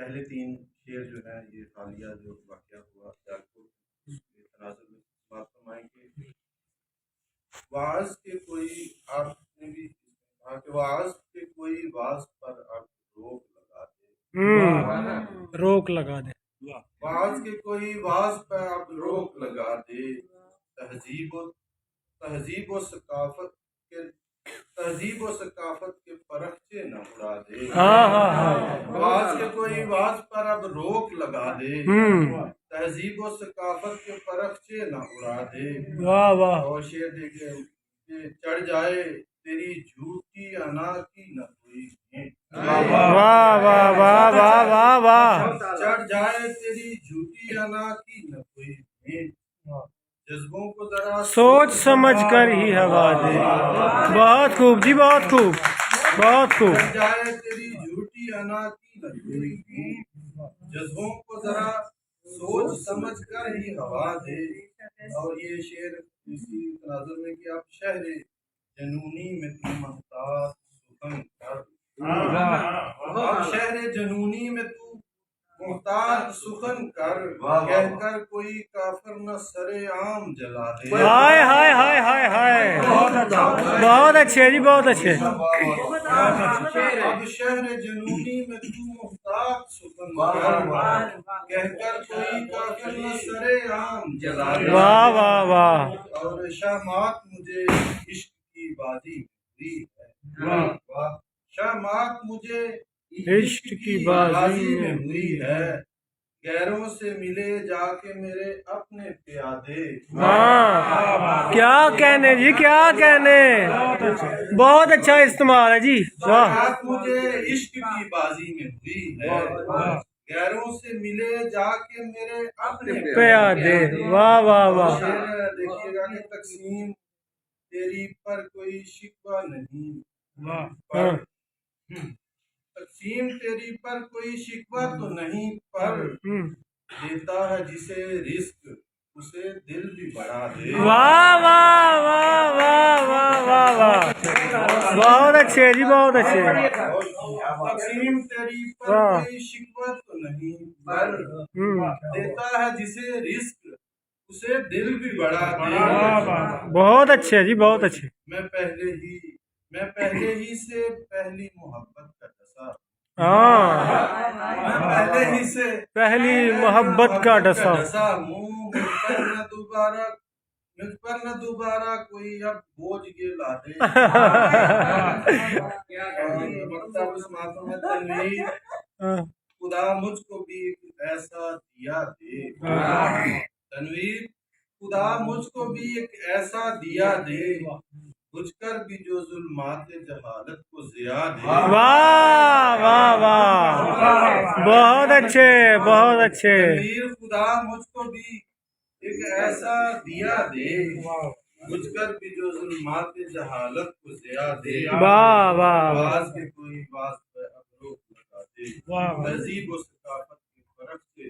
پہلے 3 شعر جو ہیں یہ حالیہ جو واقعہ ہوا سیالکوٹ کے تناظر میں بات فرمائیں کہ واعظ کے کوئی آپ نے بھی کہا کہ واعظ کے کوئی واعظ پر اب روک لگا دے، روک لگا دے، واعظ کے کوئی واعظ پر اب روک لگا دے، تہذیب و ثقافت کے فرقچے نہ اڑا دے، واعظ کے کوئی واعظ پر اب روک لگا دے، تہذیب و ثقافت کے فرقچے نہ اڑا دے۔ واہ واہ، اور شعر دیکھیں کہ چڑھ جائے تیری جھوٹی انا کی نہ کوئی بھینٹ، واہ واہ واہ واہ واہ واہ، چڑھ جائے تیری جھوٹی انا کی نہ کوئی بھینٹ، جذبوں کو ذرا سوچ سمجھ کر ہی ہوا دے۔ بہت خوب جی، بہت خوب، بہت خوب۔ چڑھ جائے تیری جھوٹی انا کی نہ کوئی بھینٹ، جذبوں کو ذرا سوچ سمجھ کر ہی ہوا دے۔ اور یہ شعر اسی تناظر میں کہ آپ شہر جنونی میں تو محتاط سخن کر، اب شہر جنونی میں تو محتاط سخن کر، کہہ کر کوئی کافر نہ سر عام جلا دے۔ ہائے ہائے ہائے ہائے ہائے، بہت اچھے جی، بہت اچھے۔ اب شہر جنونی میں تو محتاط سخن کر، کہہ کر کوئی کافر نہ سر عام جلا دے۔ واہ واہ واہ، اور شامات مجھے عشق کی بازی میں ہوئی ہے، شامات مجھے عشق کی بازی میں ہوئی ہے، غیروں سے ملے جا کے میرے اپنے پیادے۔ ہاں، کیا کہنے جی، کیا کہنے، بہت اچھا استعمال ہے جی، واہ۔ شامات مجھے عشق کی بازی میں ہوئی ہے، غیروں سے ملے جا کے میرے اپنے پیادے، واہ واہ واہ، شعر دیکھیے گا کہ تقسیم تیری پر کوئی شکوہ نہیں، پر تقسیم تیری پر کوئی شکوہ تو نہیں، پر دیتا ہے جسے رزق اسے دل بھی بڑھا دے۔ واہ واہ واہ واہ واہ واہ واہ، بہت اچھے جی، بہت اچھے۔ تقسیم تیری پر کوئی شکوہ تو نہیں، پر دیتا ہے جسے رزق اسے دل بھی بڑھا دے۔ بہت اچھے جی، بہت اچھے۔ میں پہلے ہی سے پہلی محبت کا ڈسا، ہاں، میں پہلے ہی سے پہلی محبت کا ڈسا، ہوں، مجھ پر نہ دوبارہ کوئی اب بوجھ یہ لا دے۔ مکتب اسماعیل میں تنویر، خدا مجھ کو بھی ایک ایسا دیا دے، تنویر خدا مجھ کو بھی ایک ایسا دیا دے، بجھ کر بھی جو ظلمات جہالت کو ضیا دے۔ واہ واہ واہ، بہت اچھے، بہت اچھے۔ تنویر خدا مجھ کو بھی ایک ایسا دیا دے، بجھ کر بھی جو ظلمات جہالت کو ضیا دے۔ واہ واہ، باز کے کوئی باز پہ اب روک لگا دے، تہذیب و ثقافت کے فرق سے۔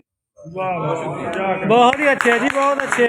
بہت ہی اچھے جی، بہت اچھے۔